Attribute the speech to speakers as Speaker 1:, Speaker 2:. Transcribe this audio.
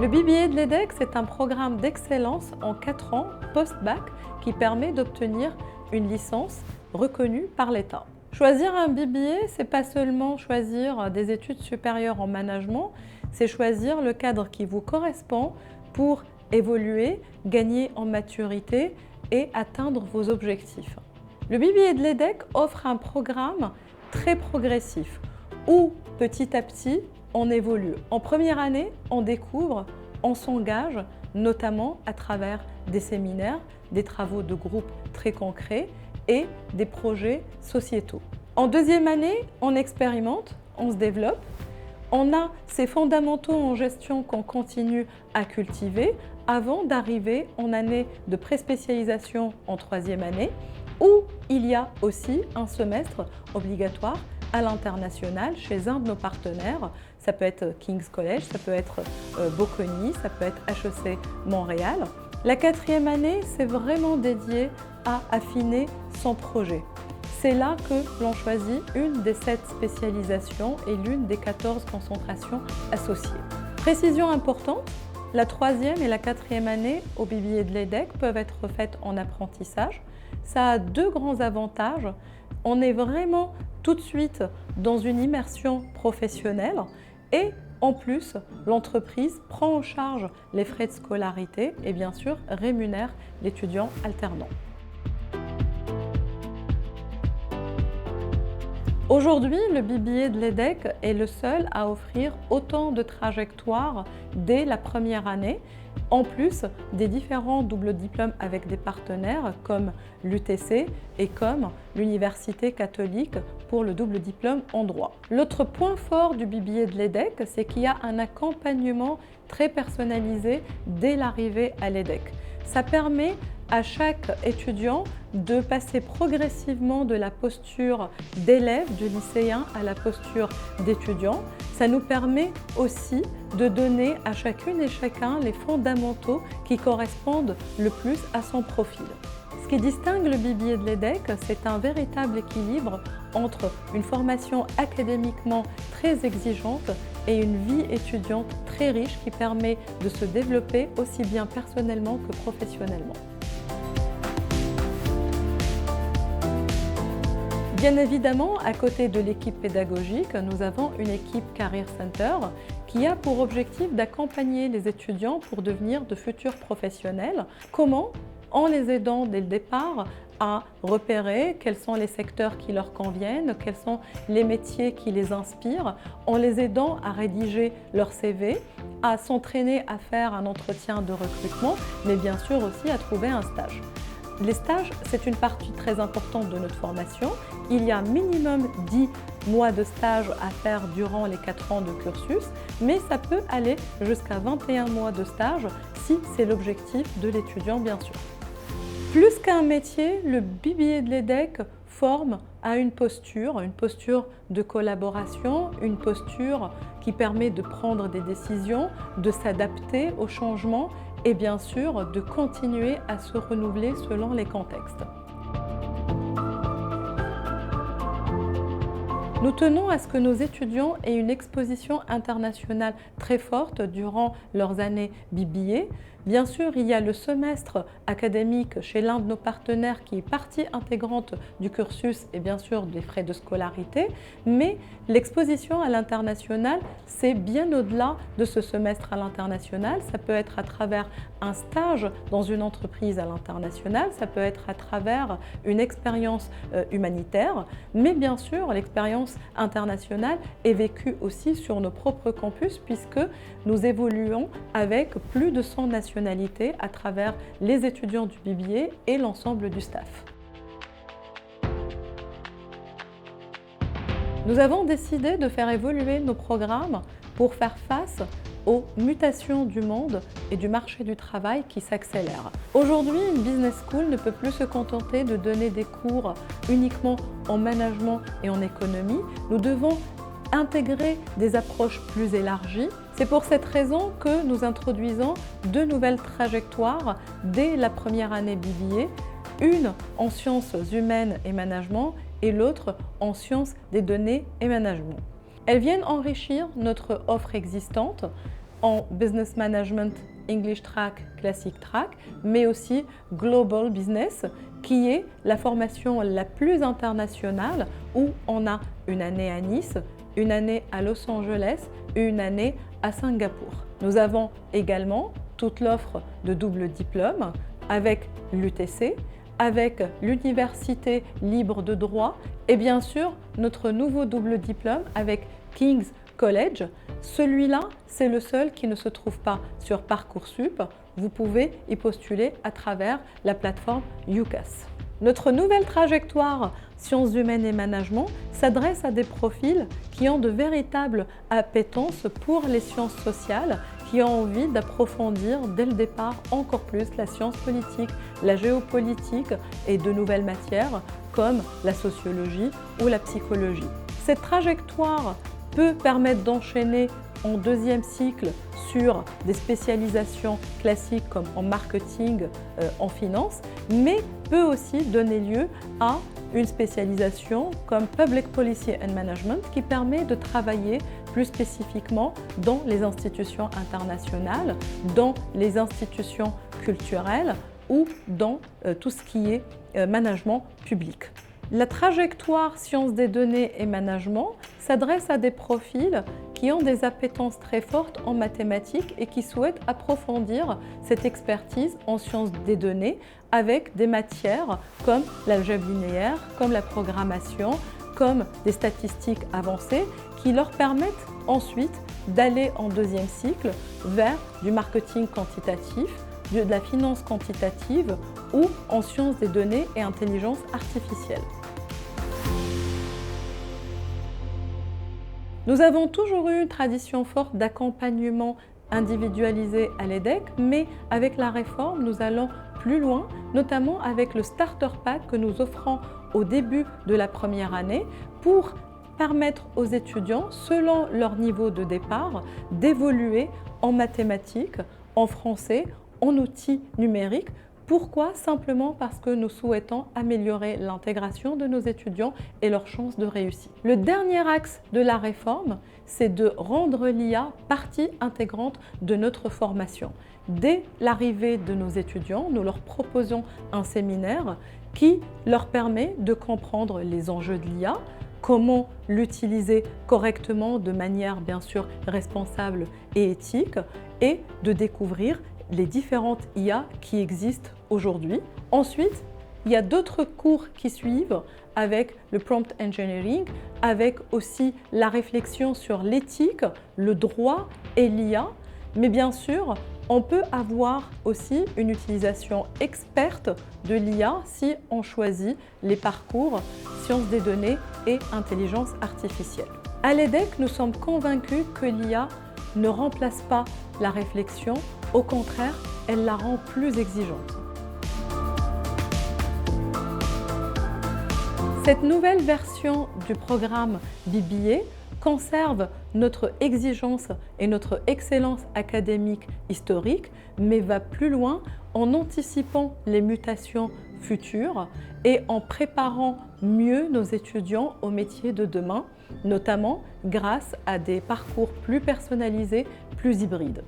Speaker 1: Le BBA de l'EDEC, c'est un programme d'excellence en 4 ans post-bac qui permet d'obtenir une licence reconnue par l'État. Choisir un BBA, ce n'est pas seulement choisir des études supérieures en management, c'est choisir le cadre qui vous correspond pour évoluer, gagner en maturité et atteindre vos objectifs. Le BBA de l'EDEC offre un programme très progressif où petit à petit on évolue. En première année, on découvre, on s'engage notamment à travers des séminaires, des travaux de groupe très concrets et des projets sociétaux. En deuxième année, on expérimente, on se développe. On a ces fondamentaux en gestion qu'on continue à cultiver avant d'arriver en année de préspécialisation en troisième année où il y a aussi un semestre obligatoire à l'international chez un de nos partenaires. Ça peut être King's College, ça peut être Bocconi, ça peut être HEC Montréal. La quatrième année, c'est vraiment dédié à affiner son projet. C'est là que l'on choisit une des 7 spécialisations et l'une des 14 concentrations associées. Précision importante, la troisième et la quatrième année au BBA de l'EDEC peuvent être faites en apprentissage. Ça a 2 grands avantages. On est vraiment tout de suite dans une immersion professionnelle et en plus, l'entreprise prend en charge les frais de scolarité et bien sûr rémunère l'étudiant alternant. Aujourd'hui, le BBA de l'EDEC est le seul à offrir autant de trajectoires dès la première année, en plus des différents doubles diplômes avec des partenaires comme l'UTC et comme l'Université catholique pour le double diplôme en droit. L'autre point fort du BBA de l'EDEC, c'est qu'il y a un accompagnement très personnalisé dès l'arrivée à l'EDEC. Ça permet à chaque étudiant de passer progressivement de la posture d'élève, du lycéen, à la posture d'étudiant. Ça nous permet aussi de donner à chacune et chacun les fondamentaux qui correspondent le plus à son profil. Ce qui distingue le BBA de l'EDEC, c'est un véritable équilibre entre une formation académiquement très exigeante et une vie étudiante très riche qui permet de se développer aussi bien personnellement que professionnellement. Bien évidemment, à côté de l'équipe pédagogique, nous avons une équipe Career Center qui a pour objectif d'accompagner les étudiants pour devenir de futurs professionnels. Comment ? En les aidant dès le départ à repérer quels sont les secteurs qui leur conviennent, quels sont les métiers qui les inspirent, en les aidant à rédiger leur CV, à s'entraîner à faire un entretien de recrutement, mais bien sûr aussi à trouver un stage. Les stages, c'est une partie très importante de notre formation. Il y a minimum 10 mois de stage à faire durant les 4 ans de cursus, mais ça peut aller jusqu'à 21 mois de stage si c'est l'objectif de l'étudiant, bien sûr. Plus qu'un métier, le BBA de l'EDEC forme à une posture de collaboration, une posture qui permet de prendre des décisions, de s'adapter aux changements et bien sûr de continuer à se renouveler selon les contextes. Nous tenons à ce que nos étudiants aient une exposition internationale très forte durant leurs années BBA. Bien sûr, il y a le semestre académique chez l'un de nos partenaires qui est partie intégrante du cursus et bien sûr des frais de scolarité, mais l'exposition à l'international, c'est bien au-delà de ce semestre à l'international. Ça peut être à travers un stage dans une entreprise à l'international, ça peut être à travers une expérience humanitaire, mais bien sûr, l'expérience internationale est vécue aussi sur nos propres campus puisque nous évoluons avec plus de 100 nationalités à travers les étudiants du BBA et l'ensemble du staff. Nous avons décidé de faire évoluer nos programmes pour faire face aux mutations du monde et du marché du travail qui s'accélèrent. Aujourd'hui, une business school ne peut plus se contenter de donner des cours uniquement en management et en économie. Nous devons intégrer des approches plus élargies. C'est pour cette raison que nous introduisons 2 nouvelles trajectoires dès la première année BBA, une en sciences humaines et management et l'autre en sciences des données et management. Elles viennent enrichir notre offre existante en Business Management, English Track, Classic Track, mais aussi Global Business, qui est la formation la plus internationale où on a une année à Nice, une année à Los Angeles et une année à Singapour. Nous avons également toute l'offre de double diplôme avec l'UTC, avec l'Université libre de droit et bien sûr notre nouveau double diplôme avec King's College. Celui-là, c'est le seul qui ne se trouve pas sur Parcoursup. Vous pouvez y postuler à travers la plateforme UCAS. Notre nouvelle trajectoire Sciences humaines et management s'adresse à des profils qui ont de véritables appétences pour les sciences sociales, qui ont envie d'approfondir dès le départ encore plus la science politique, la géopolitique et de nouvelles matières comme la sociologie ou la psychologie. Cette trajectoire peut permettre d'enchaîner en deuxième cycle sur des spécialisations classiques comme en marketing, en finance, mais peut aussi donner lieu à une spécialisation comme Public Policy and Management qui permet de travailler plus spécifiquement dans les institutions internationales, dans les institutions culturelles ou dans tout ce qui est management public. La trajectoire sciences des données et management s'adresse à des profils qui ont des appétences très fortes en mathématiques et qui souhaitent approfondir cette expertise en sciences des données avec des matières comme l'algèbre linéaire, comme la programmation, comme des statistiques avancées qui leur permettent ensuite d'aller en deuxième cycle vers du marketing quantitatif, de la finance quantitative ou en sciences des données et intelligence artificielle. Nous avons toujours eu une tradition forte d'accompagnement individualisé à l'EDEC, mais avec la réforme, nous allons plus loin, notamment avec le Starter Pack que nous offrons au début de la première année pour permettre aux étudiants, selon leur niveau de départ, d'évoluer en mathématiques, en français, en outils numériques. Pourquoi? Simplement parce que nous souhaitons améliorer l'intégration de nos étudiants et leurs chances de réussite. Le dernier axe de la réforme, c'est de rendre l'IA partie intégrante de notre formation. Dès l'arrivée de nos étudiants, nous leur proposons un séminaire qui leur permet de comprendre les enjeux de l'IA, comment l'utiliser correctement de manière bien sûr responsable et éthique et de découvrir les différentes IA qui existent aujourd'hui. Ensuite, il y a d'autres cours qui suivent avec le prompt engineering, avec aussi la réflexion sur l'éthique, le droit et l'IA. Mais bien sûr, on peut avoir aussi une utilisation experte de l'IA si on choisit les parcours sciences des données et intelligence artificielle. À l'EDEC, nous sommes convaincus que l'IA ne remplace pas la réflexion, au contraire, elle la rend plus exigeante. Cette nouvelle version du programme BBA conserve notre exigence et notre excellence académique historique, mais va plus loin en anticipant les mutations futures et en préparant mieux nos étudiants aux métiers de demain, notamment grâce à des parcours plus personnalisés, plus hybrides.